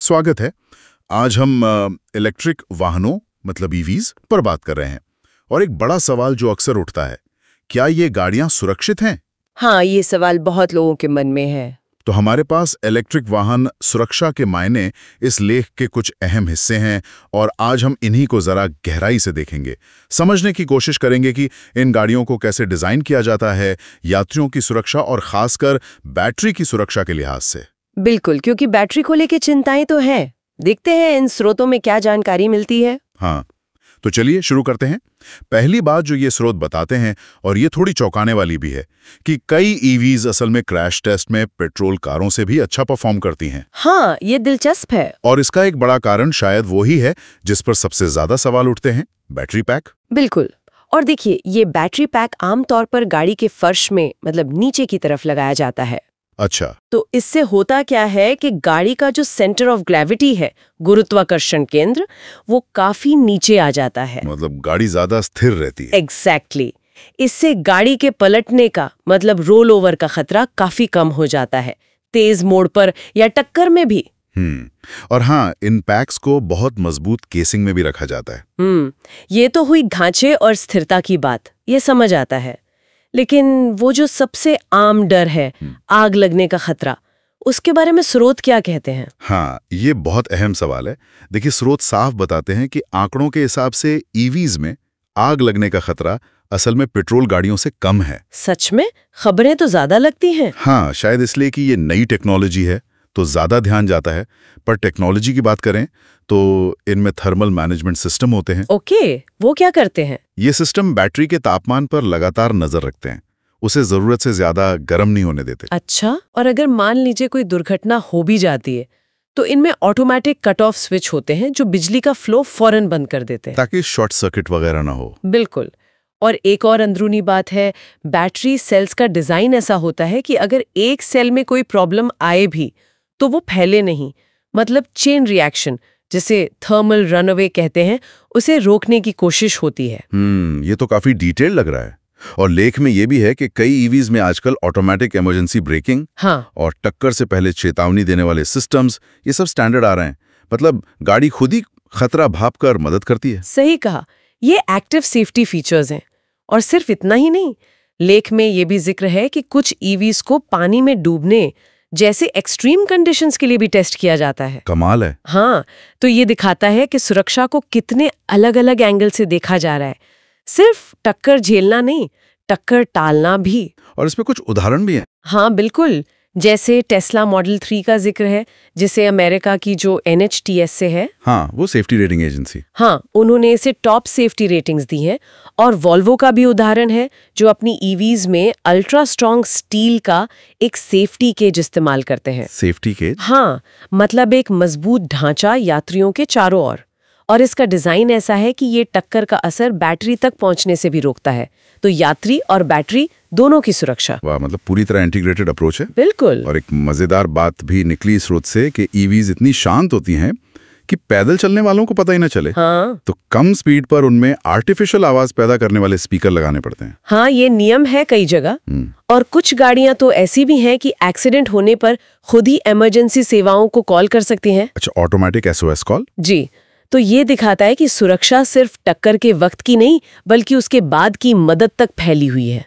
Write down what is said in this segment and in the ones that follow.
स्वागत है। आज हम इलेक्ट्रिक वाहनों मतलब ईवीज पर बात कर रहे हैं और एक बड़ा सवाल जो अक्सर उठता है, क्या ये गाड़ियां सुरक्षित हैं? हाँ, ये सवाल बहुत लोगों के मन में है। तो हमारे पास इलेक्ट्रिक वाहन सुरक्षा के मायने इस लेख के कुछ अहम हिस्से हैं और आज हम इन्हीं को जरा गहराई से देखेंगे, समझने की कोशिश करेंगे कि इन गाड़ियों को कैसे डिजाइन किया जाता है, यात्रियों की सुरक्षा और खासकर बैटरी की सुरक्षा के लिहाज से। बिल्कुल, क्योंकि बैटरी को लेके चिंताएं तो हैं। देखते हैं इन स्रोतों में क्या जानकारी मिलती है। हाँ, तो चलिए शुरू करते हैं। पहली बात जो ये स्रोत बताते हैं, और ये थोड़ी चौंकाने वाली भी है, कि कई ईवीज असल में क्रैश टेस्ट में पेट्रोल कारों से भी अच्छा परफॉर्म करती हैं। हाँ, ये दिलचस्प है। और इसका एक बड़ा कारण शायद वो ही है जिस पर सबसे ज्यादा सवाल उठते हैं, बैटरी पैक। बिल्कुल। और देखिए, ये बैटरी पैक आमतौर पर गाड़ी के फर्श में मतलब नीचे की तरफ लगाया जाता है। अच्छा, तो इससे होता क्या है कि गाड़ी का जो सेंटर ऑफ ग्रेविटी है, गुरुत्वाकर्षण केंद्र, वो काफी नीचे आ जाता है। मतलब गाड़ी ज्यादा स्थिर रहती है। एग्जैक्टली। इससे गाड़ी के पलटने का मतलब रोल ओवर का खतरा काफी कम हो जाता है, तेज मोड़ पर या टक्कर में भी। और हाँ, इन पैक्स को बहुत मजबूत केसिंग में भी रखा जाता है। ये तो हुई ढांचे और स्थिरता की बात, ये समझ आता है। लेकिन वो जो सबसे आम डर है, आग लगने का खतरा, उसके बारे में स्रोत क्या कहते हैं? हाँ, ये बहुत अहम सवाल है। देखिए, स्रोत साफ बताते हैं कि आंकड़ों के हिसाब से ईवीज में आग लगने का खतरा असल में पेट्रोल गाड़ियों से कम है। सच में? खबरें तो ज्यादा लगती हैं। हाँ, शायद इसलिए कि ये नई टेक्नोलॉजी है तो ज्यादा ध्यान जाता है। पर टेक्नोलॉजी की बात करें तो इनमें थर्मल मैनेजमेंट सिस्टम होते हैं। ओके, वो क्या करते हैं? ये सिस्टम बैटरी के तापमान पर लगातार नजर रखते हैं, उसे जरूरत से ज्यादा गर्म नहीं होने देते। अच्छा, और अगर मान लीजिए कोई दुर्घटना हो भी जाती है तो इनमें ऑटोमेटिक कट ऑफ स्विच होते हैं जो बिजली का फ्लो फौरन बंद कर देते हैं, ताकि शॉर्ट सर्किट वगैरह ना हो। बिल्कुल। और एक और अंदरूनी बात है, बैटरी सेल्स का डिजाइन ऐसा होता है कि अगर एक सेल में कोई प्रॉब्लम आए भी तो वो फैले नहीं, मतलब चेन रिएक्शन, जिसे थर्मल रनअवे कहते हैं, उसे रोकने की कोशिश होती है। ये तो काफी डिटेल लग रहा है। और लेख में ये भी है कि कई ईवीज में आजकल ऑटोमेटिक इमरजेंसी ब्रेकिंग और टक्कर से पहले चेतावनी देने वाले सिस्टम्स, ये सब स्टैंडर्ड आ रहे हैं। मतलब गाड़ी खुद ही खतरा भांपकर मदद करती है। सही कहा, ये एक्टिव सेफ्टी फीचर्स हैं। और सिर्फ इतना ही नहीं, लेख में ये भी जिक्र है कि कुछ ईवीज को पानी में डूबने जैसे एक्सट्रीम कंडीशंस के लिए भी टेस्ट किया जाता है। कमाल है। हाँ, तो ये दिखाता है कि सुरक्षा को कितने अलग अलग एंगल से देखा जा रहा है। सिर्फ टक्कर झेलना नहीं, टक्कर टालना भी। और इसमें कुछ उदाहरण भी हैं। हाँ बिल्कुल, जैसे टेस्ला मॉडल 3 का जिक्र है, जिसे अमेरिका की जो NHTS से है। हाँ, वो सेफ्टी रेटिंग एजेंसी। हाँ, उन्होंने इसे टॉप सेफ्टी रेटिंग्स दी हैं। और वॉल्वो का भी उदाहरण है, जो अपनी ईवीज में अल्ट्रा स्ट्रॉन्ग स्टील का एक सेफ्टी केज इस्तेमाल करते हैं। Safety cage? हाँ, मतलब एक मजबूत ढांचा यात्रियों के चारों ओर। और इसका डिजाइन ऐसा है कि ये टक्कर का असर बैटरी तक पहुंचने से भी रोकता है, तो यात्री और बैटरी दोनों की सुरक्षा। वाह, मतलब पूरी तरह इंटीग्रेटेड अप्रोच है। बिल्कुल। और एक मजेदार बात भी निकली स्रोत से कि ईवीज इतनी शांत होती हैं कि पैदल चलने वालों को पता ही ना चले। हाँ। तो कम स्पीड पर उनमें आर्टिफिशियल आवाज पैदा करने वाले स्पीकर लगाने पड़ते हैं। हाँ, ये नियम है कई जगह। और कुछ गाड़ियां तो ऐसी भी हैं कि एक्सीडेंट होने पर खुद ही इमरजेंसी सेवाओं को कॉल कर सकती हैं। अच्छा, ऑटोमेटिक SOS कॉल? जी। तो ये दिखाता है कि सुरक्षा सिर्फ टक्कर के वक्त की नहीं, बल्कि उसके बाद की मदद तक फैली हुई है।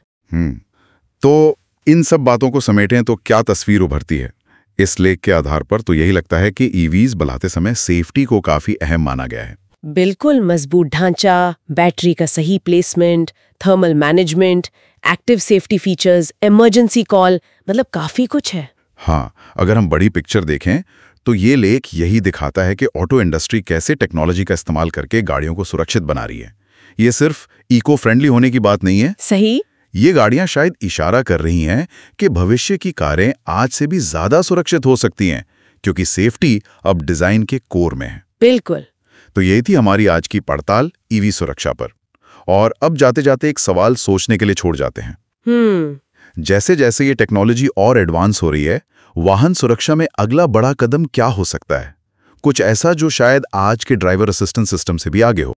तो इन सब बातों को समेटें तो क्या तस्वीर उभरती है? इस लेख के आधार पर तो यही लगता है कि ईवीज बनाते समय सेफ्टी को काफी अहम माना गया है। बिल्कुल, मजबूत ढांचा, बैटरी का सही placement, thermal management, active safety features, emergency call, मतलब काफी कुछ है। हाँ, अगर हम बड़ी पिक्चर देखें तो ये लेख यही दिखाता है कि ऑटो इंडस्ट्री कैसे टेक्नोलॉजी का इस्तेमाल करके गाड़ियों को सुरक्षित बना रही है। ये सिर्फ इको फ्रेंडली होने की बात नहीं है। सही। ये गाड़ियां शायद इशारा कर रही हैं कि भविष्य की कारें आज से भी ज्यादा सुरक्षित हो सकती हैं, क्योंकि सेफ्टी अब डिजाइन के कोर में है। बिल्कुल। तो यही थी हमारी आज की पड़ताल ईवी सुरक्षा पर। और अब जाते जाते एक सवाल सोचने के लिए छोड़ जाते हैं। जैसे जैसे ये टेक्नोलॉजी और एडवांस हो रही है, वाहन सुरक्षा में अगला बड़ा कदम क्या हो सकता है? कुछ ऐसा जो शायद आज के ड्राइवर असिस्टेंट सिस्टम से भी आगे हो।